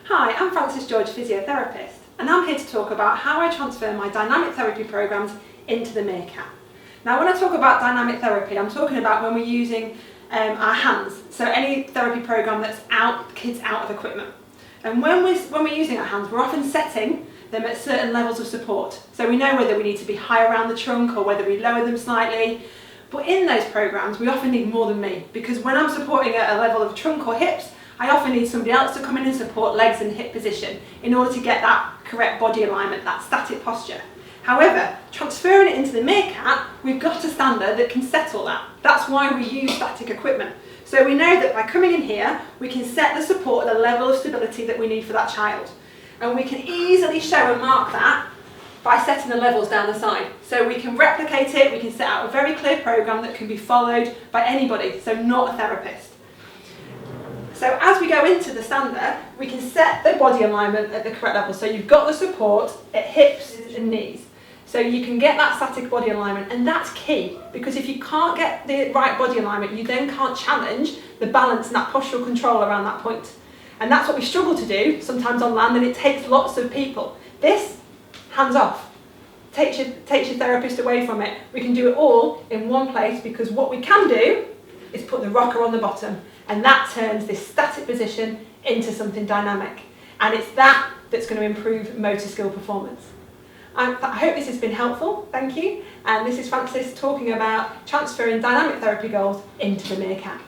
Hi, I'm Frances George, physiotherapist, and I'm here to talk about how I transfer my dynamic therapy programs into the Meerkat. Now, when I talk about dynamic therapy, I'm talking about when we're using our hands, so any therapy program that's kids out of equipment. And when we're using our hands, we're often setting them at certain levels of support. So we know whether we need to be high around the trunk or whether we lower them slightly. But in those programs, we often need more than me, because when I'm supporting at a level of trunk or hips, I often need somebody else to come in and support legs and hip position in order to get that correct body alignment, that static posture. However, transferring it into the Meerkat, we've got a standard that can settle that. That's why we use static equipment. So we know that by coming in here, we can set the support at a level of stability that we need for that child. And we can easily show and mark that by setting the levels down the side. So we can replicate it, we can set out a very clear program that can be followed by anybody, so not a therapist. So as we go into the standard, we can set the body alignment at the correct level. So you've got the support at hips and knees. So you can get that static body alignment, and that's key, because if you can't get the right body alignment, you then can't challenge the balance and that postural control around that point. And that's what we struggle to do sometimes on land, and it takes lots of people. This, hands off. Takes your therapist away from it. We can do it all in one place, because what we can do is put the rocker on the bottom, and that turns this static position into something dynamic. And it's that that's going to improve motor skill performance. I hope this has been helpful, thank you. And this is Frances talking about transferring dynamic therapy goals into the Meerkat.